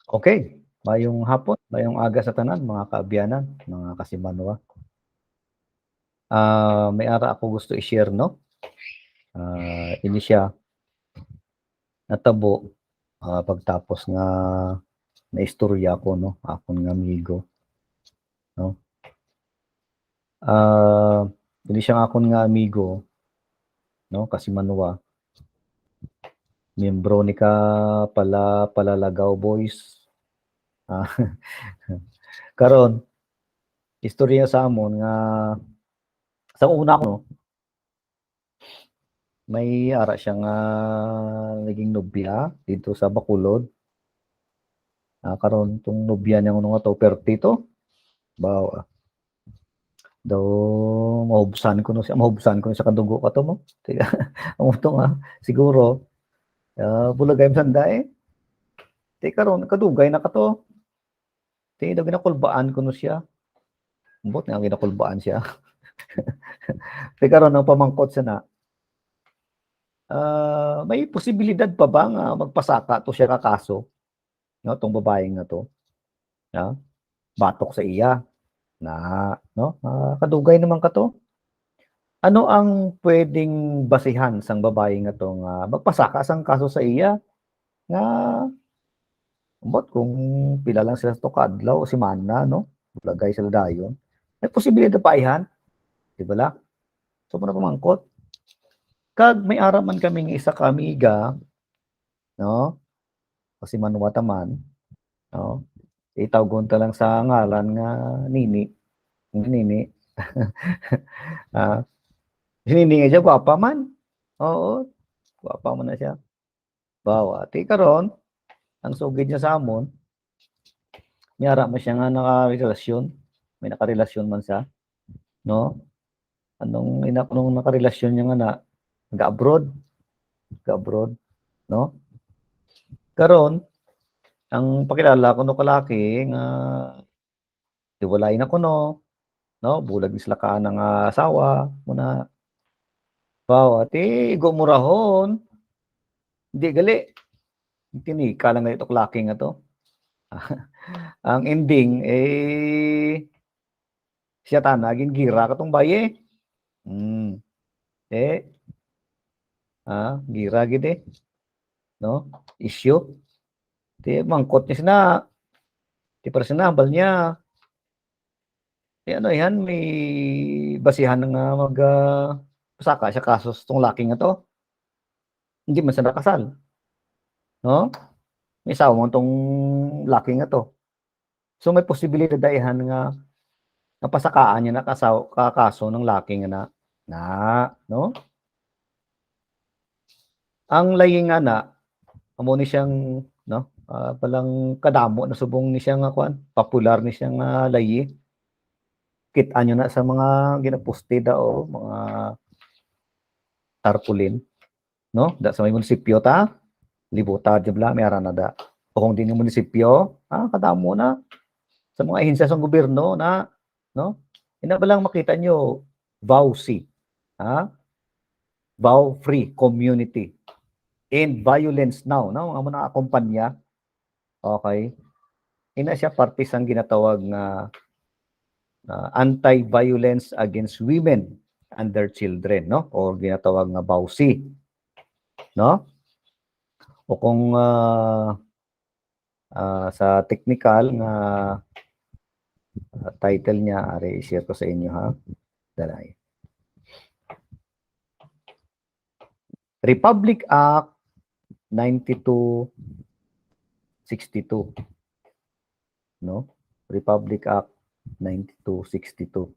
Okay, mayong hapon, mayong aga sa tanan, mga kaabyanan, mga kasimanwa. May ara ako gusto i-share, no? Ini siya natabo pagtapos nga naistorya ko, no? Akon nga amigo, no? Ini siya akon nga amigo, no? Kasimanwa. Miyembro ni ka Palalagaw Boys. Karon, istorya sa amon nga sa una ko, no? May ara siya nga naging nobya dito sa Bacolod. Karon tong nobya niya nga to perti to. Bawa daw mahubsan ko no sa kadugo ka to mo. Tiga amo to nga siguro bulagay sanda eh. Ti karon kadugay na ka to. Ti daw ginakulbaan ko no siya. Bot nga ginakulbaan siya. Ti karon ang pamangkot sa na may posibilidad pa ba nga magpasaka to siya ka kaso no tong babaeng na to. Batok sa iya na no kadugay naman ka to. Ano ang pwedeng basihan sang babae nga to nga magpasaka sang kaso sa iya nga ambot kung pila lang sila to kadlaw o semana no bulagay sila dayon may posibilidad pa ihan di ba la so muna pamangkot kag may ara man kaming isa ka amiga no kasi manwata man no itawgon ta lang sa ngalan nga Nini si Nini nga siya gwapa man oo gwapa man na siya bawa ti karon ang sugid niya sa amon Yara mo siya nga nakarelasyon. May nakarelasyon man siya. No? Nung nakarelasyon niya nga na nag-abroad. Nag-abroad. No? Karon, ang pakilala ko no kalaki nga hiwalay na ko no. No? Bulag ni sila ka ng asawa. Muna. Bawa, go murahon. Hindi gali. Tinika lang na ito kalaki nga to. Ang ending, siya tanagin gira katong baye. Gira gid no? Issue. Ti mangkot niya sina. Ti personal niya. Ano yan, may basihan nga pasaka siya kasos tong laki nga to. Hindi man siya nakasal. No? May asawa mo tong laki nga to. So may posibilidad daihan nga napasakaan niya na kakaso ng laki nga no? Ang laying nga na amo ni siyang no palang kadamo na subong ni siya nga kwan popular ni siya nga layi kita nyo na sa mga ginaposte o mga tarpaulin no da sa may munisipyo ta libutan jabla may ara na da o kung di ni munisipyo kadamo na sa mga ahensya sa gobyerno na no ina ba lang makita nyo VAUC VAU free community and violence now no ang mga kumpanya okay ina siya parte sang ginatawag nga anti-violence against women and their children no o ginatawag nga VAUC no o kung sa technical nga title niya ari i-share ko sa inyo ha dalay Republic Act 9262 no Republic Act 9262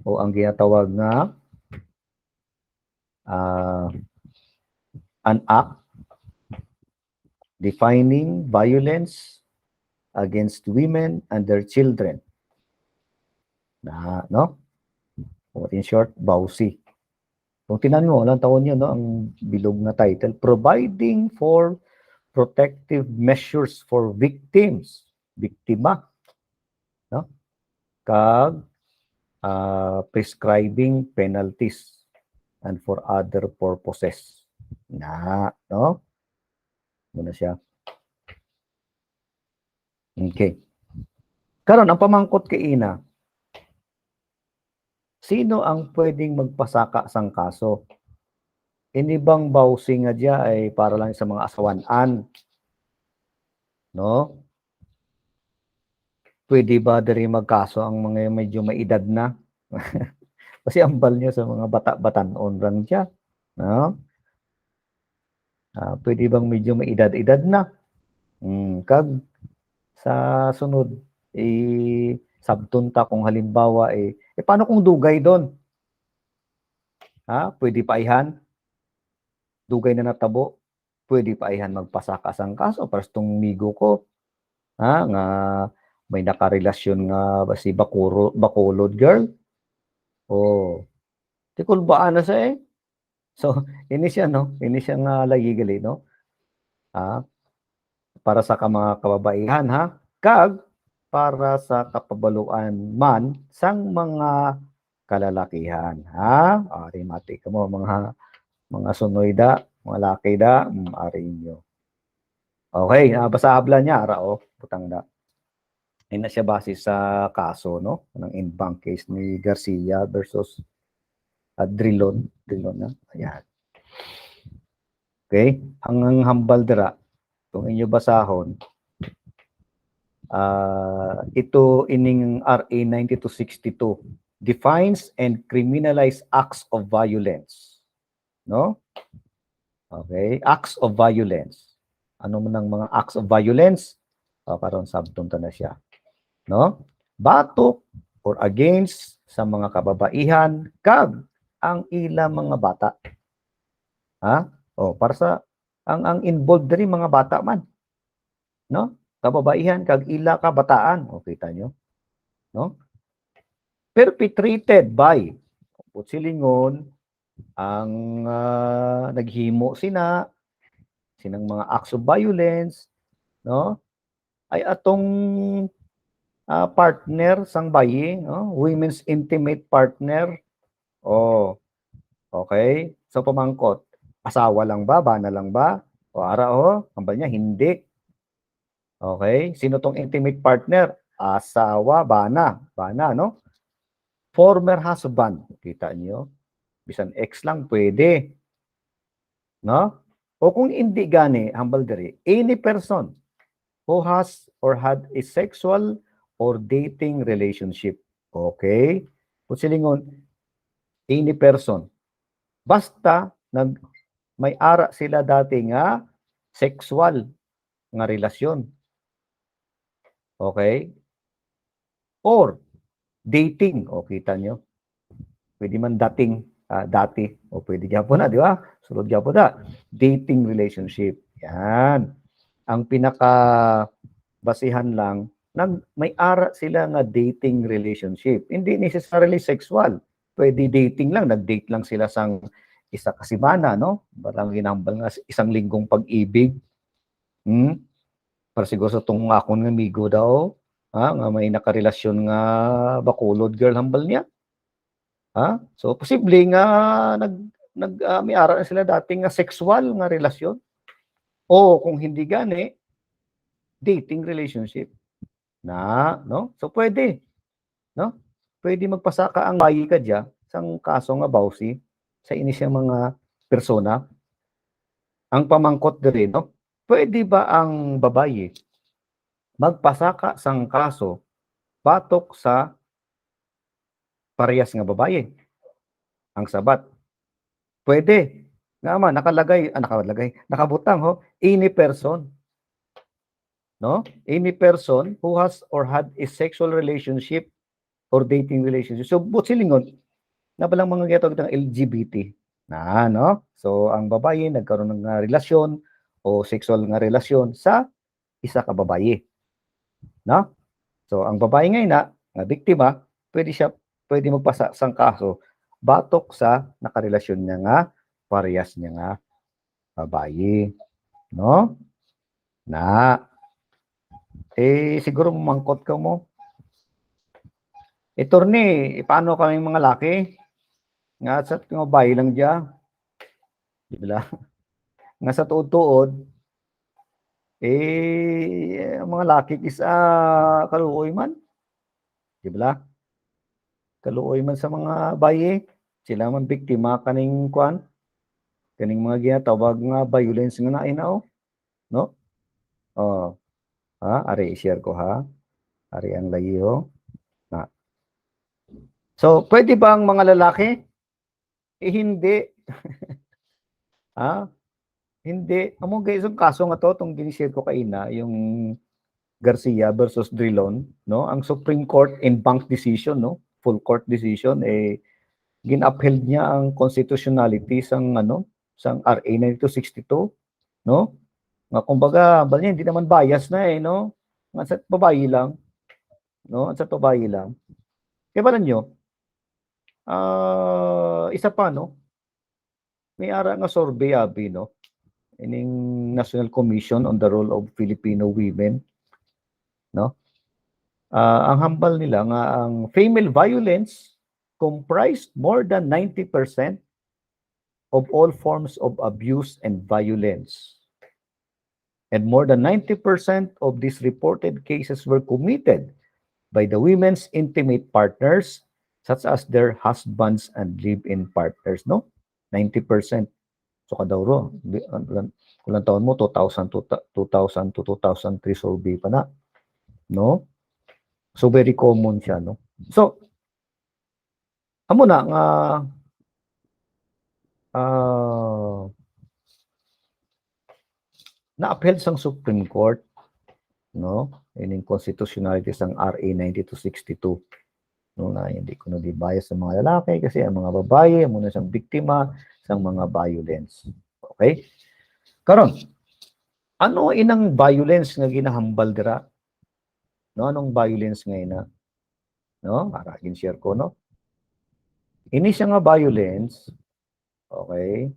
o ang ginatawag nga an act defining violence against women and their children no o in short VAUC kung tinan mo lang taon niya no ang bilog na title providing for protective measures for victims biktima no kag prescribing penalties and for other purposes no muna siya Okay. Karon ang pamangkot kay ina, sino ang pwedeng magpasaka sang kaso? Ini bang bawsi nga diya ay para lang sa mga asawanan, no? Pwede ba diri magkaso ang mga medyo may edad na? Kasi ambal niya sa mga bata-batanon lang siya, no? Pwede bang medyo may edad-edad na? Kag sa sunod, sabton ta kung halimbawa, paano kung dugay doon? Pwede paihan? Dugay na natabo? Pwede paihan magpasaka sang kaso para sa tong migo ko, nga may nakarelasyon nga si Bacolod girl. Ti kulbaan na siya So, ini siya, no? Ini siya nga lagigali, no? Para sa mga kababaihan, Kag para sa kapabaluan man sang mga kalalakihan, Ari mati ka mo, mga sunoy da, mga laki da, ari inyo. Okay, basa habla niya, putang da. Ay na siya base sa kaso, no? Ng in-bank case ni Garcia versus Drilon na. Ayan. Okay? Ang hambal dira, kung inyo basahon, ito ining RA 9262 defines and criminalize acts of violence. No? Okay? Acts of violence. Ano man ang mga acts of violence? Karon sabton na siya. No? Batok or against sa mga kababaihan kag ang ilang mga bata. Para sa ang involved diri mga bata man. No? Kababaihan kag ila ka bataan. Kita nyo? No? Perpetrated by silingon ang naghimo sinang mga acts of violence, no? Ay atong partner sang bayi, no? Women's intimate partner. Okay. So pamangkot, asawa lang ba, bana lang ba? Kambal niya hindi. Okay? Sino tong intimate partner? Asawa, bana, no? Former husband, kita niyo? Bisan ex lang pwede. No? O kung hindi gani, hambal diri, any person who has or had a sexual or dating relationship. Okay? Kung silingon, any person. Basta may ara sila dati nga sexual nga relasyon. Okay? Or dating. Kita nyo? Pwede man dating, dati. Pwede gyapon na, di ba? Sulod gyapon na. Dating relationship. Yan. Ang pinaka basihan lang, may ara sila nga dating relationship. Hindi necessarily sexual. Pwede dating lang, nag-date lang sila sang isa ka semana, no? Parang ginambal nga isang linggong pag-ibig. Para siguro sa itong akon nga migo daw, nga may nakarelasyon nga Bacolod girl hambal niya. So posible nga may ara na sila dating nga sexual nga relasyon. O kung hindi gani, dating relationship. No? So pwede, no? Pwede magpasaka ang bayi ka diya sang kaso nga bawsi sa inisang mga persona. Ang pamangkot diri, no? Pwede ba ang babayi magpasaka sang kaso batok sa parehas nga babayi? Ang sabat, pwede. Nga man, nakabutang any person. No? Any person who has or had a sexual relationship or dating relationship. So, silingon, nabalang mga gatawag ng LGBT. No? So, ang babae nagkaroon ng relasyon o sexual nga relasyon sa isa ka babae. No? So, ang babae ngayon nga biktima, pwede magpasa sang kaso batok sa nakarelasyon niya nga parehas niya nga babae. No? Siguro mangkot ka mo. Attorney, paano kami mga laki? Nga sa mga bayi lang diya. Di ba? Nga sa tuod-tuod, ang mga lakik is kaluoy man. Di ba? Kaluoy man sa mga baye. Sila man biktima kaning kwan. Kaning mga ginatawag nga violence nga nainaw. No? Oh. Ari i-share ko ha. Ari ang layo. So, pwede ba ang mga lalaki? Hindi. Hindi. Amo guys, yung kaso nga to, itong ginishare ko kaina, yung Garcia versus Drilon, no? Ang Supreme Court in bank decision, no? Full court decision, gin-upheld niya ang constitutionality sang sang RA 9262, no? Nga kumbaga, hindi naman bias na no? Nga sa babae lang, no? Sa babae lang. Kaya ba ninyo? Isa pa, no? May ara nga survey abi, no? Ining National Commission on the Role of Filipino Women, no? Ang hambal nila nga ang female violence comprised more than 90% of all forms of abuse and violence. And more than 90% of these reported cases were committed by the women's intimate partners, such as their husbands and live-in partners, no? 90%. So kadawro, kulang taon mo 2000 to 2003 survey pa na, no? So very common siya, no? So amo na nga na-upheld sang Supreme Court, no? Ining constitutionality sang RA 9262. No, na hindi ko na di-bias sa mga lalaki kasi ang mga babae muna siyang biktima sang mga violence. Okay? Karon, ano inang violence nga ginahambal dira? No, anong violence nga ina? No, para gin-share ko, no? Ini siya nga violence. Okay?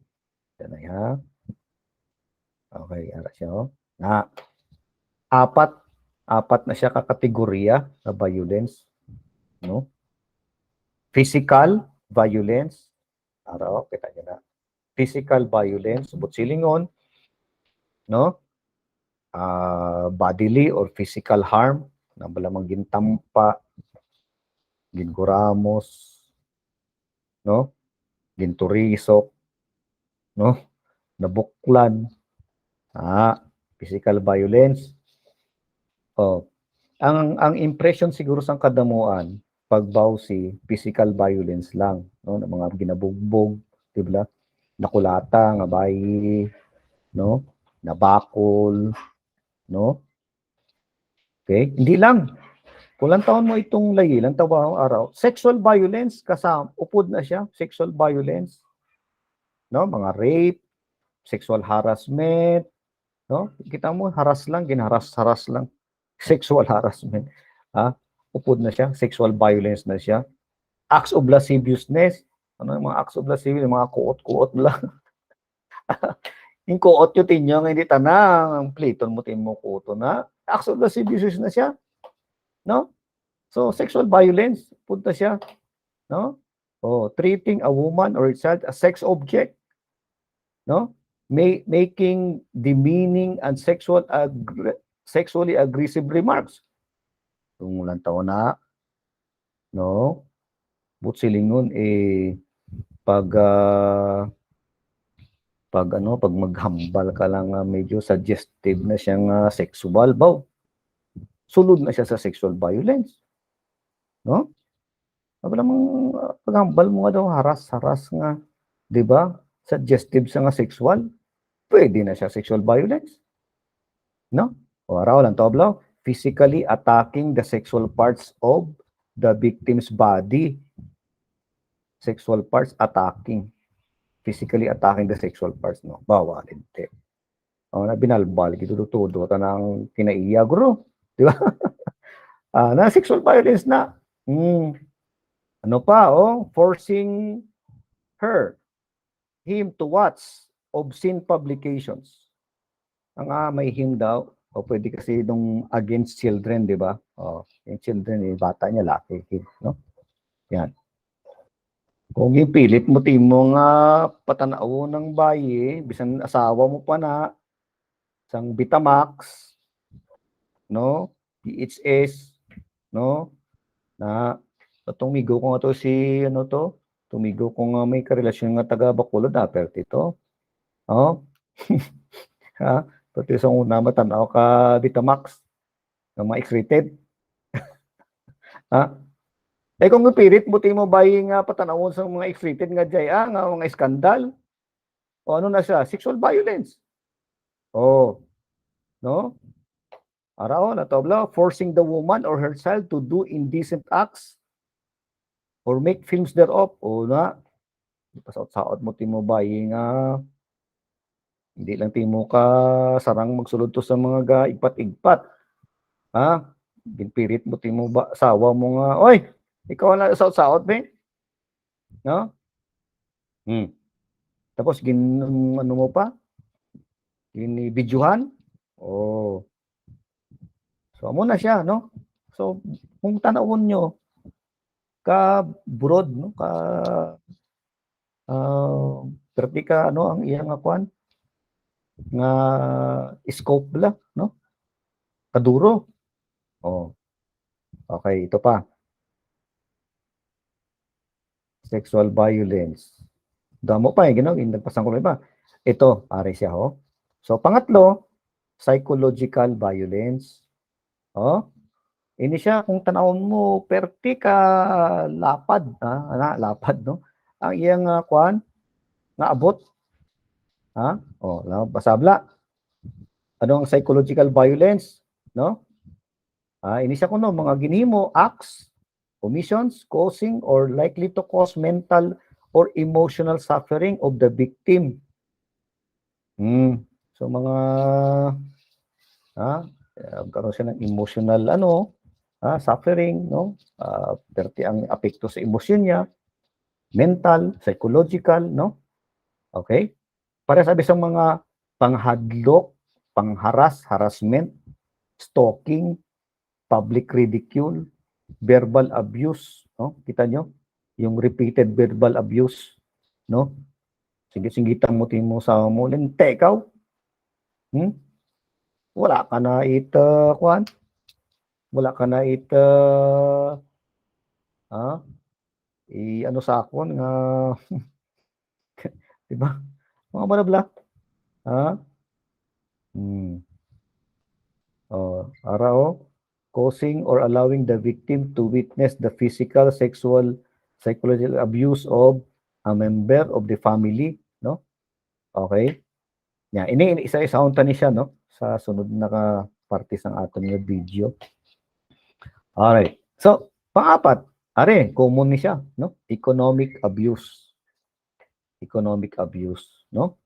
Yan na ha. Okay, ara siya, oh. Na apat na siya kakategorya sa violence, no? Physical violence, ara kita niyo na. Physical violence, but silingon, no? Bodily or physical harm, na balamang gintampa, ginguramos, no? Ginturisok, no? Nabuklan, physical violence. Ang impression siguro sang kadamuan pagbawsi physical violence lang, no? Ng mga ginabugbog, di ba? Nakulata nga bayi, no? Nabakol, no? Okay? Hindi lang. Kulang taon mo itong layi, lang tawang araw. Sexual violence, kasama, upod na siya, sexual violence. No? Mga rape, sexual harassment, no? Kita mo, haras lang, ginharas-haras lang. Sexual harassment. Upod na siya, sexual violence na siya. Acts of lasciviousness. Ano yung mga acts of lasciviousness? Mga kuot-kuot lang. Yung kuot yung tinyo, hindi tanang. Ang pliton mo, tin mo kuto na. Acts of lasciviousness na siya. No? So, sexual violence, punta siya. No? Treating a woman or a child as sex object. No? Making demeaning and sexually aggressive remarks. Kung ulang taon na, no? Butsilingon, pag maghambal ka lang, medyo suggestive na siyang sexual, sulod na siya sa sexual violence. No? Namang paghambal mo nga daw, haras-haras nga, di ba? Suggestive sa nga sexual, pwede na siya sexual violence. No? Araw lang to, bro. Physically attacking the sexual parts of the victim's body. Sexual parts attacking. Physically attacking the sexual parts, no? Bawal, hindi. Na binalbal, gitutudo, tanang kinaiya, guro. Di ba? Na sexual violence na. Ano pa, forcing him to watch obscene publications. Ang may him daw, pwede kasi nung against children, di ba? Yung children, bata niya, laki, no? Yan. Kung ipilit mo, timo nga patanaw ng bayi, bisan asawa mo pa na, sang Betamax, no? PHS, no? Na tumigo ko nga to si ano to? Tumigo ko nga may karelasyon nga taga Bacolod na perti to. Oh. Ha? Pati sa una matanaw ka Betamax ng mga X-rated. Ha? Eh kung pirit mo ti mo buying nga patanawon sa mga X-rated nga jaya nga mga skandal. O ano na siya? Sexual violence. Oh. No? Araw na tabla, forcing the woman or her child to do indecent acts or make films thereof. O na, pasaot-saot mo timo buying hindi lang timo ka sarang magsulod to sa mga gaipat-igpat. Ha? Ginpirit mo timo ba asawa mo nga, oy, ikaw na saot-saot be? No? Tapos ano mo pa? Binibidyohan? Oh. So amo na siya, no? So kung tanawon nyo ka broad, no? Ka perti ka ano ang iyang kwan nga scope la, no? Kaduro. Oh. Okay, ito pa. Sexual violence. Damo pa nagpasang ko ba? Ito, pare siya ho. So pangatlo, psychological violence. Oh. Ini siya kung tanawon mo perti ka lapad, lapad no. Ang iyang kwan nga abot. Ha? Oh, basabla. Ano ang psychological violence, no? Ini siya kuno mga ginhimo acts, omissions causing or likely to cause mental or emotional suffering of the victim. So mga karon siya ng emotional suffering, no? Perti ang apekto sa emosyon niya, mental, psychological, no? Okay? Para sabi sa mga panghadlok, pangharas, harassment, stalking, public ridicule, verbal abuse, no? Kita nyo? Yung repeated verbal abuse, no? Sige-singitan mo timo sa mo, lente ikaw. Wala ka na kwan. Wala ka na ano sa akon nga di ba? Mga balabla. Causing or allowing the victim to witness the physical, sexual, psychological abuse of a member of the family, no? Okay? Ini isa-isaon ta ni siya, no? Sa sunod na parte sang aton nga video. Alright. So, pang-apat, common ni siya, no? Economic abuse. Economic abuse, no?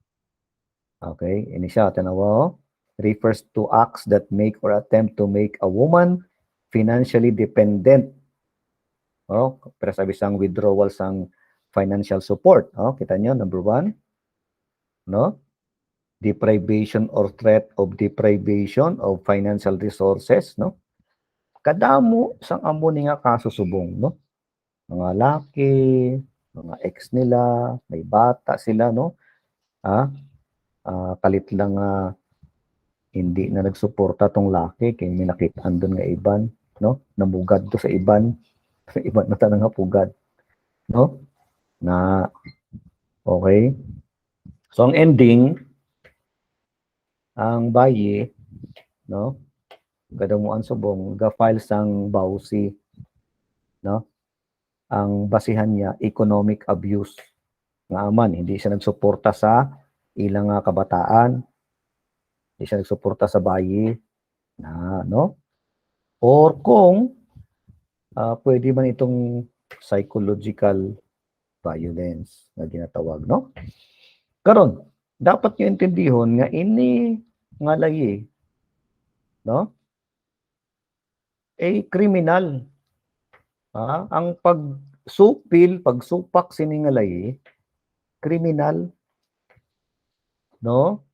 Okay, ini siya tanawa refers to acts that make or attempt to make a woman financially dependent. Oh, pero sabi sang withdrawal sang financial support. Oh, kita nyo, number 1. No? Deprivation or threat of deprivation of financial resources, no? Kadamo sang amo ni nga kaso subong, no? Mga laki, mga ex nila, may bata sila, no? Kalit lang hindi na nagsuporta tong laki kay may nakitaan doon nga iban, no? Namugad to sa iban. Sa iban na tanang pugad, no? Na okay. So ang ending, ang bayi, no? Gadamuan subong ga-file sang bawsi, no? Ang basihan niya economic abuse. Nga aman hindi siya nagsuporta sa ilang kabataan. Hindi siya nagsuporta sa bayi na, no? Or kung pwede man itong psychological violence na ginatawag, no? Karon, dapat nyo intindihon nga ini nga layi, no? Kriminal. Ang pagsupak sini nga layi, kriminal, no?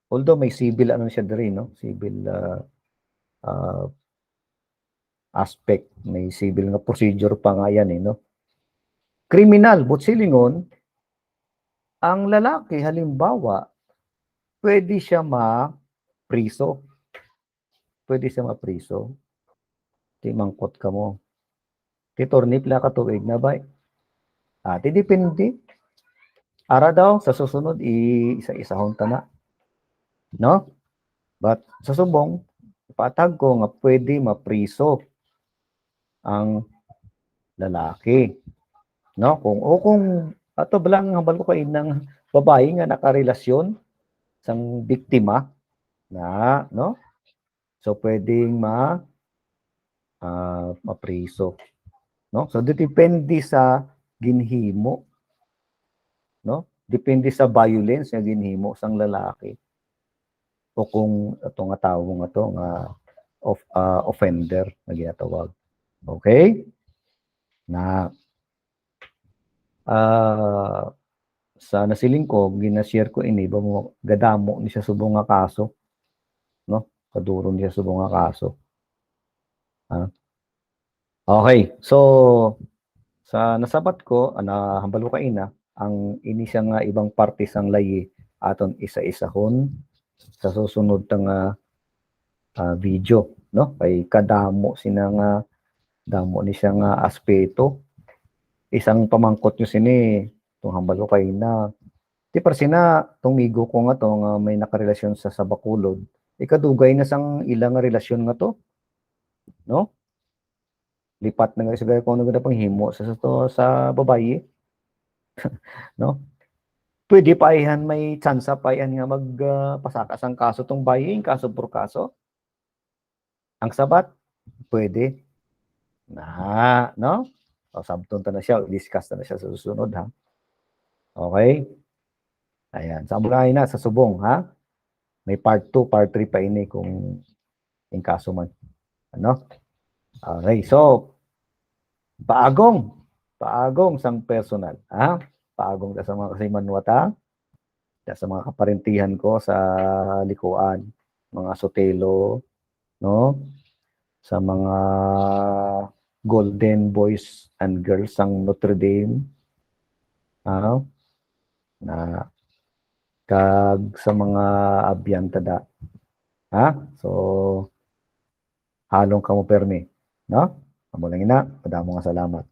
Although may civil ano siya diri, no? Civil aspect, may civil nga procedure pa nga yan, no? Kriminal, but silingon, ang lalaki halimbawa pwede siya ma-priso. Pwede siya ma-priso. Ti mangkot ka mo. Ti turnip la katuig na ba? Ti depende. Ara daw sa susunod isa-isahon ta na. No? But sa subong, ipatag ko nga pwede mapriso ang lalaki. No? Kung ato balang hambal ko kay ng babae nga nakarelasyon sang biktima na, no? So pwedeng mapriso, no? So depende sa ginhimo, no? Depende sa violence nga ginhimo sang lalaki. O kung ato nga tawo nga to nga offender na ginatawag. Okay? Na sa nasiling ko, ginashare ko ini ba mo gadamo ni siya subong nga kaso, no? Kaduro niya subong nga kaso. Okay. So sa nasabat ko, nahambal ko kaina, ang ini siya nga ibang parte sang layi aton isa-isahon sa susunod nga video, no? Kay kadamo sina nga damo ni siya nga aspeto. Isang pamangkot nyo sini, itong hambal ko kaina. Di par sina, itong migo ko nga to, nga may nakarelasyon sa Bacolod, ikadugay na sang ilang relasyon nga to, no? Lipat na nga sa gaya ko na pang himo sa babae, no? Pwede pa iyan may tsansa pa iyan nga magpasakas ang kaso tong bayi, kaso por kaso. Ang sabat, pwede. No? O, sabton na siya, discuss na siya sa susunod, ha? Okay? Ayan, sa mulay na, sa subong, ha? May part 2, part 3 pa ini kung in kaso man. Ano? Okay, so, paagong sang personal, ha? Paagong sa mga kasimanwata, sa mga kaparentihan ko sa likuan, mga sotelo, no? Sa mga golden boys and girls sang Notre Dame, ano? Na kag sa mga abyantada, ha? So, halong kamo permi, no? Amo lang ina, padamo nga salamat.